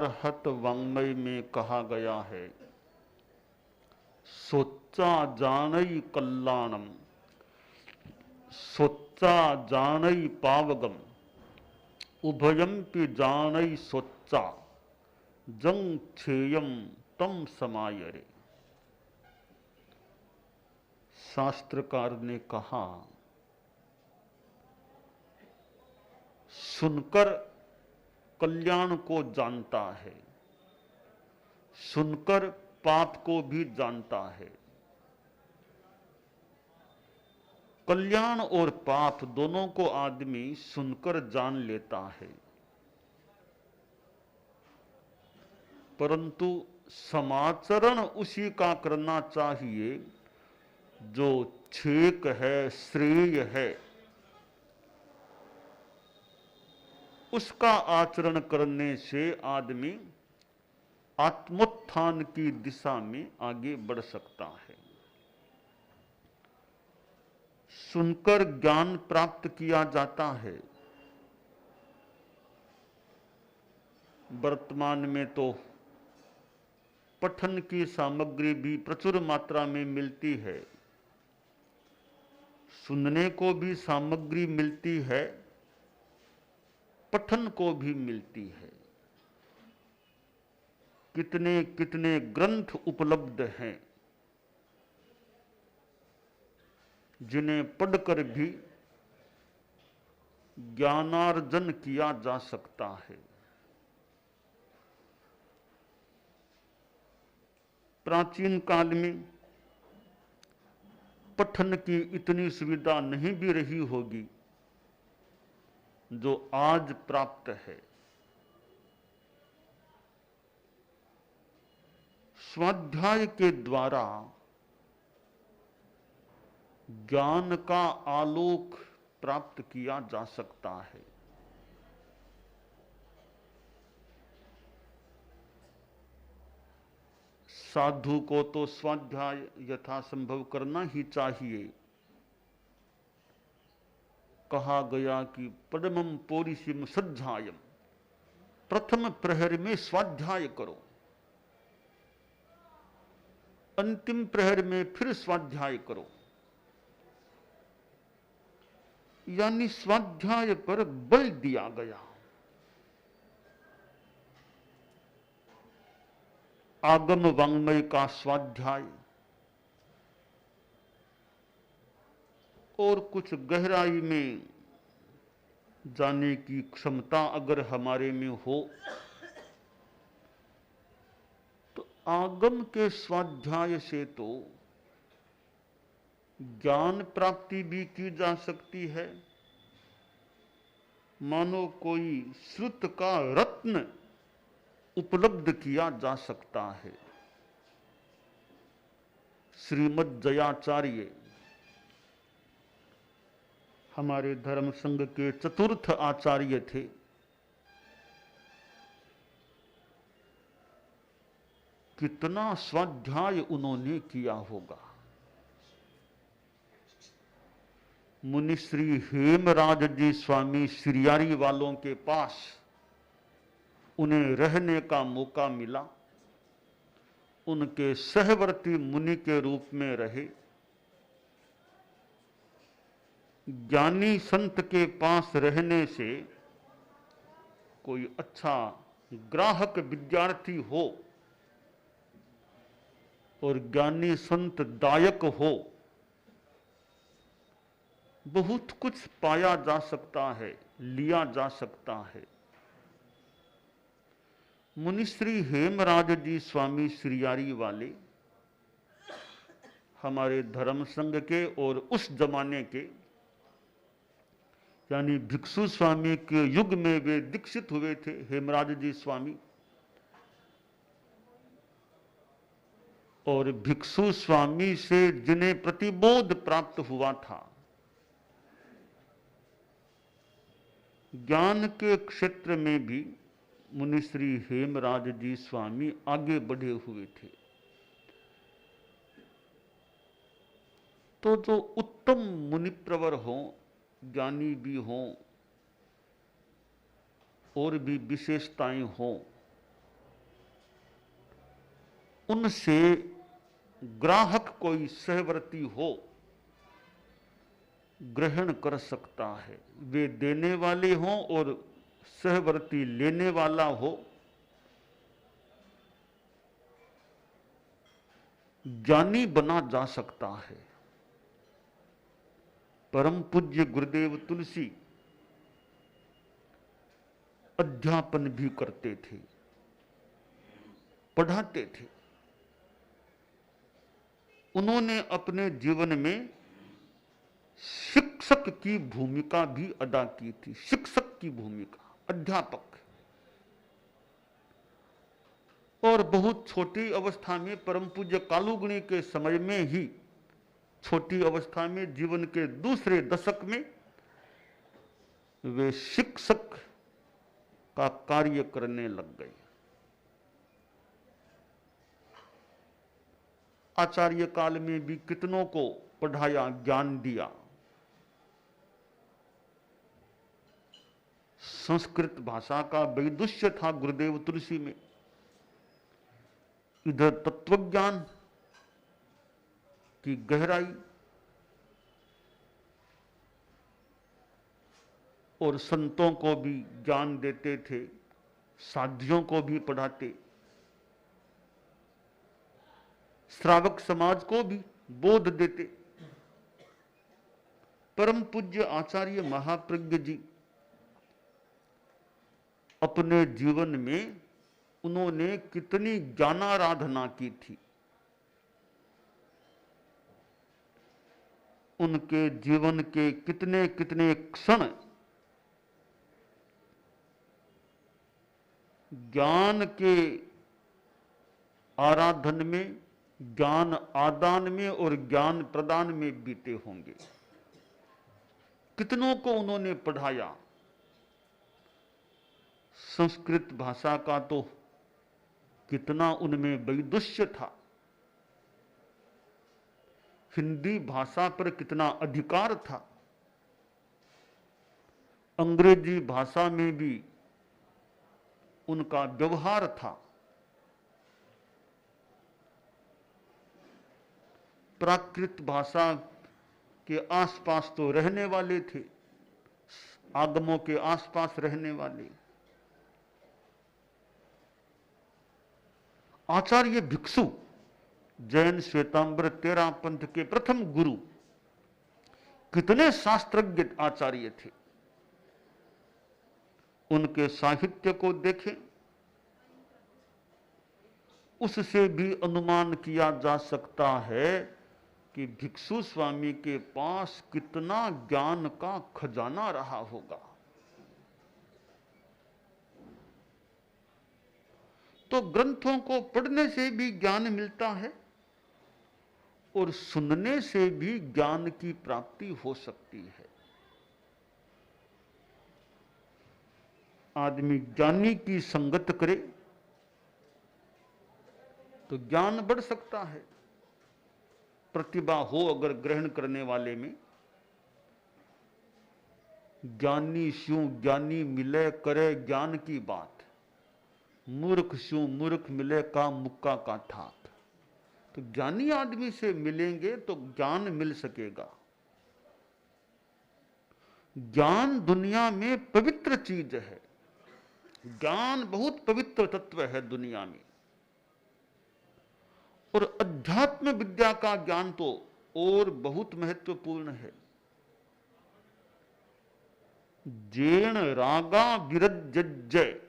अरहत वाङ्मय में कहा गया है, सोचा जानई कल्याणम, सोचा जानई पावगम, उभयम्पि जानई सोचा, जंग छेयम तम समायरे। शास्त्रकार ने कहा, सुनकर कल्याण को जानता है, सुनकर पाप को भी जानता है। कल्याण और पाप दोनों को आदमी सुनकर जान लेता है, परंतु समाचरण उसी का करना चाहिए जो छेक है, श्रेय है। उसका आचरण करने से आदमी आत्मोत्थान की दिशा में आगे बढ़ सकता है। सुनकर ज्ञान प्राप्त किया जाता है। वर्तमान में तो पठन की सामग्री भी प्रचुर मात्रा में मिलती है, सुनने को भी सामग्री मिलती है, पठन को भी मिलती है। कितने कितने ग्रंथ उपलब्ध हैं जिन्हें पढ़कर भी ज्ञानार्जन किया जा सकता है। प्राचीन काल में पठन की इतनी सुविधा नहीं भी रही होगी जो आज प्राप्त है। स्वाध्याय के द्वारा ज्ञान का आलोक प्राप्त किया जा सकता है। साधु को तो स्वाध्याय यथासंभव करना ही चाहिए। कहा गया कि परमं पोरिसिम सज्जायम, प्रथम प्रहर में स्वाध्याय करो, अंतिम प्रहर में फिर स्वाध्याय करो। यानी स्वाध्याय पर बल दिया गया। आगम वाङ्मय का स्वाध्याय और कुछ गहराई में जाने की क्षमता अगर हमारे में हो तो आगम के स्वाध्याय से तो ज्ञान प्राप्ति भी की जा सकती है। मानो कोई श्रुत का रत्न उपलब्ध किया जा सकता है। श्रीमद् जयाचार्य हमारे धर्म संघ के चतुर्थ आचार्य थे। कितना स्वाध्याय उन्होंने किया होगा। मुनिश्री हेमराज जी स्वामी श्रियारी वालों के पास उन्हें रहने का मौका मिला। उनके सहवर्ती मुनि के रूप में रहे। ज्ञानी संत के पास रहने से कोई अच्छा ग्राहक विद्यार्थी हो और ज्ञानी संत दायक हो, बहुत कुछ पाया जा सकता है, लिया जा सकता है। मुनिश्री हेमराज जी स्वामी श्रियारी वाले हमारे धर्म संघ के और उस जमाने के यानी भिक्षु स्वामी के युग में वे दीक्षित हुए थे। हेमराज जी स्वामी और भिक्षु स्वामी से जिन्हें प्रतिबोध प्राप्त हुआ था, ज्ञान के क्षेत्र में भी मुनिश्री हेमराज जी स्वामी आगे बढ़े हुए थे। तो जो उत्तम मुनिप्रवर हों, ज्ञानी भी हों और भी विशेषताएं हों, उनसे ग्राहक कोई सहवर्ती हो ग्रहण कर सकता है, वे देने वाले हों और सहवर्ती लेने वाला हो, ज्ञानी बना जा सकता है। परम पूज्य गुरुदेव तुलसी अध्यापन भी करते थे, पढ़ाते थे। उन्होंने अपने जीवन में शिक्षक की भूमिका भी अदा की थी, शिक्षक की भूमिका, अध्यापक। और बहुत छोटी अवस्था में परम पूज्य कालूगणी के समय में ही, छोटी अवस्था में, जीवन के दूसरे दशक में वे शिक्षक का कार्य करने लग गए। आचार्य काल में भी कितनों को पढ़ाया, ज्ञान दिया। संस्कृत भाषा का वैदुष्य था गुरुदेव तुलसी में। इधर तत्वज्ञान की गहराई और संतों को भी ज्ञान देते थे, साधियों को भी पढ़ाते, श्रावक समाज को भी बोध देते। परम पूज्य आचार्य महाप्रज्ञ जी अपने जीवन में उन्होंने कितनी ज्ञानाराधना की थी। उनके जीवन के कितने कितने क्षण ज्ञान के आराधन में, ज्ञान आदान में और ज्ञान प्रदान में बीते होंगे। कितनों को उन्होंने पढ़ाया। संस्कृत भाषा का तो कितना उनमें वैदुष्य था, हिंदी भाषा पर कितना अधिकार था, अंग्रेजी भाषा में भी उनका व्यवहार था। प्राकृत भाषा के आसपास तो रहने वाले थे, आगमों के आसपास रहने वाले। आचार्य भिक्षु, जैन श्वेतांबर तेरह पंथ के प्रथम गुरु, कितने शास्त्रज्ञ आचार्य थे। उनके साहित्य को देखें, उससे भी अनुमान किया जा सकता है कि भिक्षु स्वामी के पास कितना ज्ञान का खजाना रहा होगा। तो ग्रंथों को पढ़ने से भी ज्ञान मिलता है और सुनने से भी ज्ञान की प्राप्ति हो सकती है। आदमी ज्ञानी की संगत करे तो ज्ञान बढ़ सकता है। प्रतिभा हो अगर ग्रहण करने वाले में, ज्ञानी स्यों ज्ञानी मिले करे ज्ञान की बात, मूर्ख स्यों मूर्ख मिले का मुक्का का ठाक। तो ज्ञानी आदमी से मिलेंगे तो ज्ञान मिल सकेगा। ज्ञान दुनिया में पवित्र चीज है, ज्ञान बहुत पवित्र तत्व है दुनिया में। और अध्यात्म विद्या का ज्ञान तो और बहुत महत्वपूर्ण है। जेन रागा विरज्जय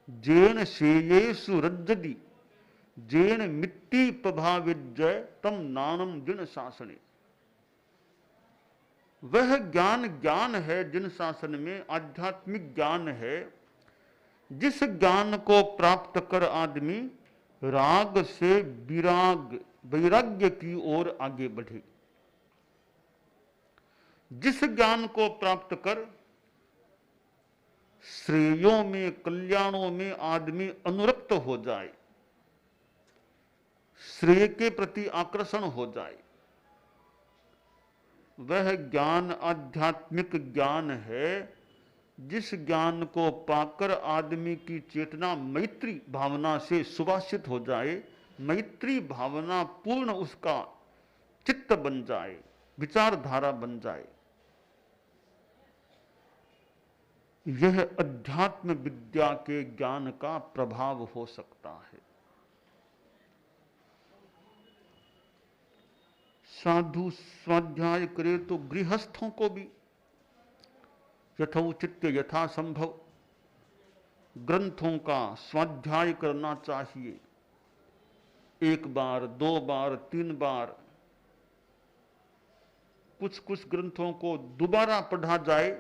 जेन शेयेषु रज्जति जेन मिट्टी प्रभाविजय तम नानम जिन शासने। वह ज्ञान है जिन शासन में, आध्यात्मिक ज्ञान है जिस ज्ञान को प्राप्त कर आदमी राग से वैराग्य की ओर आगे बढ़े। जिस ज्ञान को प्राप्त कर श्रेयों में, कल्याणों में आदमी अनुरक्त हो जाए, श्रेय के प्रति आकर्षण हो जाए, वह ज्ञान आध्यात्मिक ज्ञान है। जिस ज्ञान को पाकर आदमी की चेतना मैत्री भावना से सुभाषित हो जाए, मैत्री भावना पूर्ण उसका चित्त बन जाए, विचारधारा बन जाए। यह अध्यात्म विद्या के ज्ञान का प्रभाव हो सकता है। साधु स्वाध्याय करे तो गृहस्थों को भी यथोचित यथासंभव ग्रंथों का स्वाध्याय करना चाहिए। 1 बार, 2 बार, 3 बार कुछ कुछ ग्रंथों को दोबारा पढ़ा जाए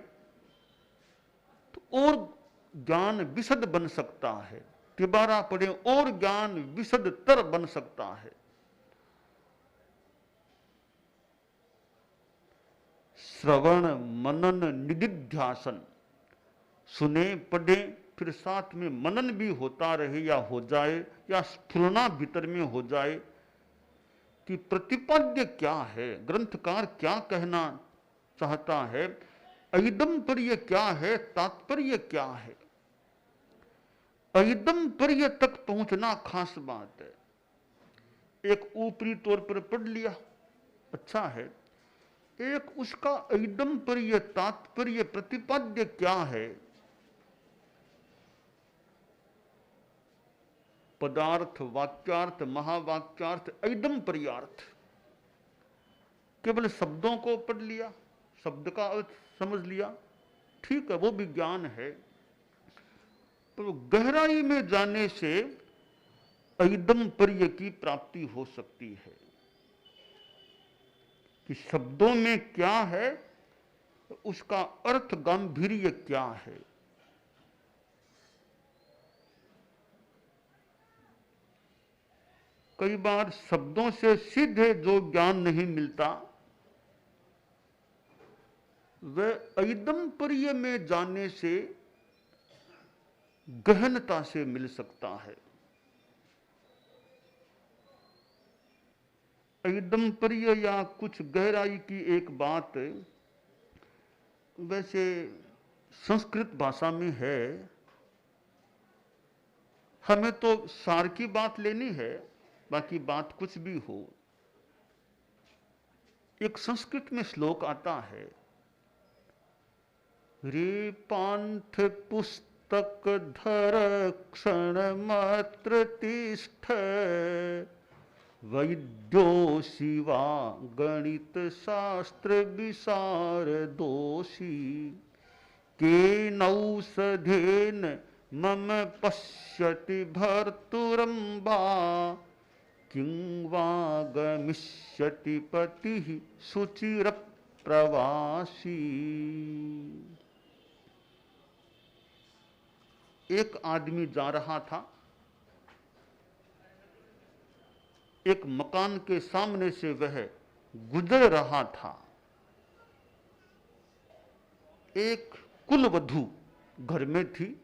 तो और ज्ञान विशद बन सकता है। दोबारा पढ़े और ज्ञान विशदतर बन सकता है। श्रवण मनन निदिध्यासन, सुने पढ़े फिर साथ में मनन भी होता रहे या हो जाए, या स्फुरना भीतर में हो जाए कि प्रतिपाद्य क्या है, ग्रंथकार क्या कहना चाहता है, ऐदम्पर्य क्या है, तात्पर्य क्या है। ऐदम्पर्य तक पहुंचना खास बात है। एक ऊपरी तौर पर पढ़ लिया, अच्छा है, एक उसका ऐदम्पर्य तात्पर्य प्रतिपाद्य क्या है, पदार्थ, वाक्यार्थ, महावाक्यार्थ, ऐदम्पर्यार्थ। केवल शब्दों को पढ़ लिया, शब्द का अर्थ समझ लिया, ठीक है, वो विज्ञान है, पर गहराई में जाने से ऐदम्पर्य की प्राप्ति हो सकती है कि शब्दों में क्या है, उसका अर्थ गांभीर्य क्या है। कई बार शब्दों से सीधे जो ज्ञान नहीं मिलता वह ऐदम्पर्य में जाने से गहनता से मिल सकता है। ऐदम्पर्य या कुछ गहराई की एक बात वैसे संस्कृत भाषा में है, हमें तो सार की बात लेनी है, बाकी बात कुछ भी हो। एक संस्कृत में श्लोक आता है, रे पांथ पुस्तक धर क्षण मात्र तिष्ठ, वैद्यो शिवा गणित शास्त्र विसार दोषी, केनौषधेन मम पश्यति भर्तुरंबा, किं वा गमिष्यति पतिः सुचिर प्रवासी। एक आदमी जा रहा था, एक मकान के सामने से वह गुजर रहा था। एक कुलवधू घर में थी,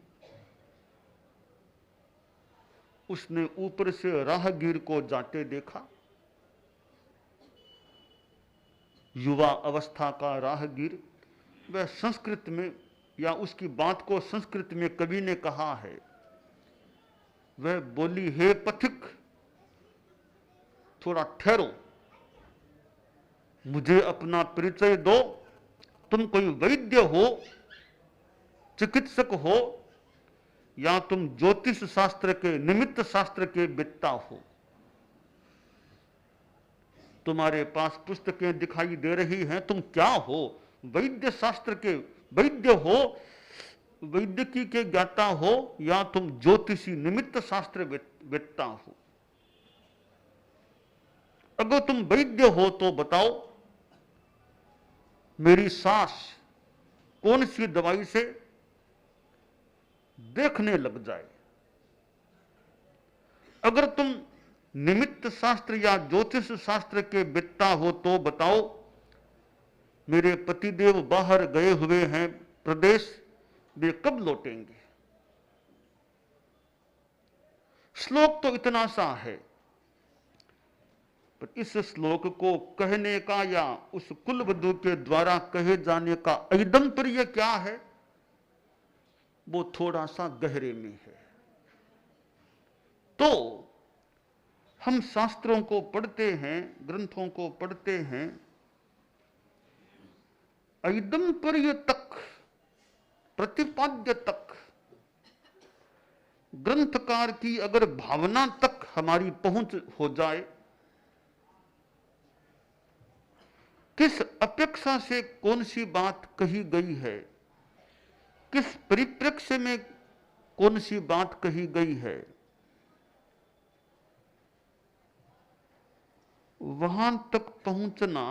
उसने ऊपर से राहगीर को जाते देखा। युवा अवस्था का राहगीर, वह संस्कृत में, या उसकी बात को संस्कृत में कवि ने कहा है, वह बोली, हे पथिक थोड़ा ठहरो, मुझे अपना परिचय दो, तुम कोई वैद्य हो, चिकित्सक हो, या तुम ज्योतिष शास्त्र के, निमित्त शास्त्र के वेत्ता हो। तुम्हारे पास पुस्तकें दिखाई दे रही हैं, तुम क्या हो? वैद्य शास्त्र के वैद्य हो, वैद्यकी के ज्ञाता हो, या तुम ज्योतिषी निमित्त शास्त्र वेत्ता हो? अगर तुम वैद्य हो तो बताओ, मेरी सास कौन सी दवाई से देखने लग जाए। अगर तुम निमित्त शास्त्र या ज्योतिष शास्त्र के वेत्ता हो तो बताओ, मेरे पतिदेव बाहर गए हुए हैं प्रदेश, वे कब लौटेंगे। श्लोक तो इतना सा है, पर इस श्लोक को कहने का या उस कुलवधू के द्वारा कहे जाने का ऐदम्पर्य क्या है, वो थोड़ा सा गहरे में है। तो हम शास्त्रों को पढ़ते हैं, ग्रंथों को पढ़ते हैं, ऐदम्पर्य तक, प्रतिपाद्य तक, ग्रंथकार की अगर भावना तक हमारी पहुंच हो जाए, किस अपेक्षा से कौन सी बात कही गई है, किस परिप्रेक्ष्य में कौन सी बात कही गई है, वहां तक पहुंचना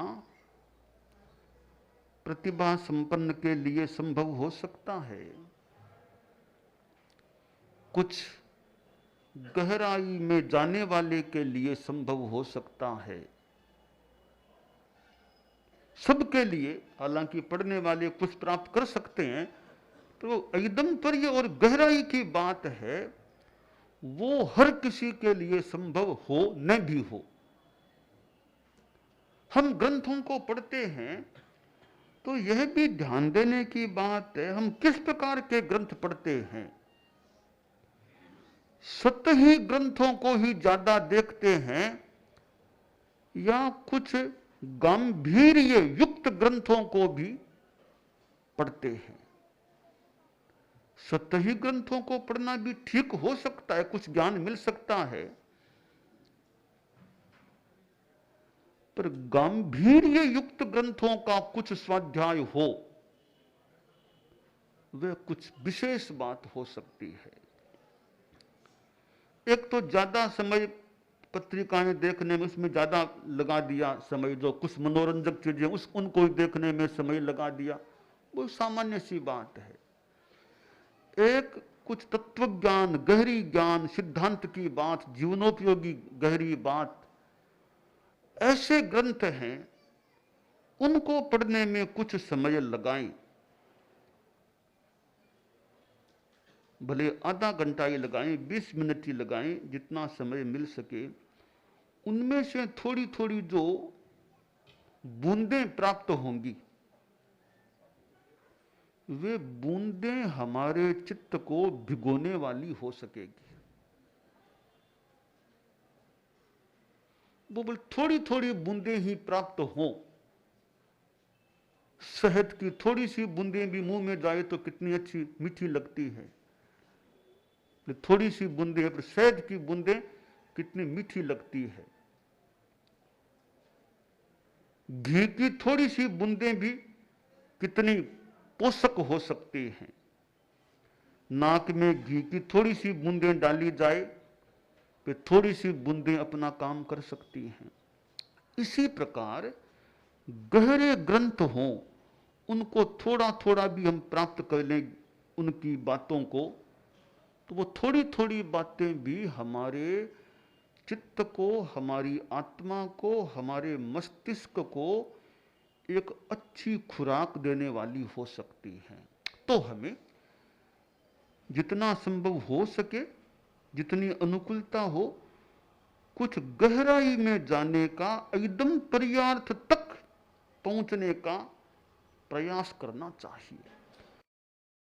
प्रतिभा संपन्न के लिए संभव हो सकता है। कुछ गहराई में जाने वाले के लिए संभव हो सकता है, सबके लिए हालांकि पढ़ने वाले कुछ प्राप्त कर सकते हैं, तो ऐदम्पर्य और गहराई की बात है, वो हर किसी के लिए संभव हो न भी हो। हम ग्रंथों को पढ़ते हैं तो यह भी ध्यान देने की बात है हम किस प्रकार के ग्रंथ पढ़ते हैं। सतही ग्रंथों को ही ज्यादा देखते हैं या कुछ गंभीर्य युक्त ग्रंथों को भी पढ़ते हैं। सतही ग्रंथों को पढ़ना भी ठीक हो सकता है, कुछ ज्ञान मिल सकता है, पर गंभीर्य युक्त ग्रंथों का कुछ स्वाध्याय हो, वह कुछ विशेष बात हो सकती है। एक तो ज्यादा समय पत्रिकाएं देखने में, उसमें ज्यादा लगा दिया समय, जो कुछ मनोरंजक चीजें उनको देखने में समय लगा दिया, वो सामान्य सी बात है। एक कुछ तत्व ज्ञान, गहरी ज्ञान, सिद्धांत की बात, जीवनोपयोगी गहरी बात, ऐसे ग्रंथ हैं, उनको पढ़ने में कुछ समय लगाएं, भले आधा घंटा ही लगाएं, 20 मिनट ही लगाएं, जितना समय मिल सके। उनमें से थोड़ी थोड़ी जो बूंदें प्राप्त होंगी, वे बूंदें हमारे चित्त को भिगोने वाली हो सकेगी। वो थोड़ी थोड़ी बूंदें ही प्राप्त हों। शहद की थोड़ी सी बूंदें भी मुंह में जाए तो कितनी अच्छी मीठी लगती है, थोड़ी सी बूंदें, पर शहद की बूंदें कितनी मीठी लगती है। घी की थोड़ी सी बूंदें भी कितनी पोषक हो सकती हैं। नाक में घी की थोड़ी सी बूंदें डाली जाए तो थोड़ी सी बूंदें अपना काम कर सकती हैं। इसी प्रकार गहरे ग्रंथ हों, उनको थोड़ा थोड़ा भी हम प्राप्त कर लें उनकी बातों को, तो वो थोड़ी थोड़ी बातें भी हमारे चित्त को, हमारी आत्मा को, हमारे मस्तिष्क को एक अच्छी खुराक देने वाली हो सकती हैं। तो हमें जितना संभव हो सके, जितनी अनुकूलता हो, कुछ गहराई में जाने का, एकदम पर्यार्थ तक पहुंचने का प्रयास करना चाहिए।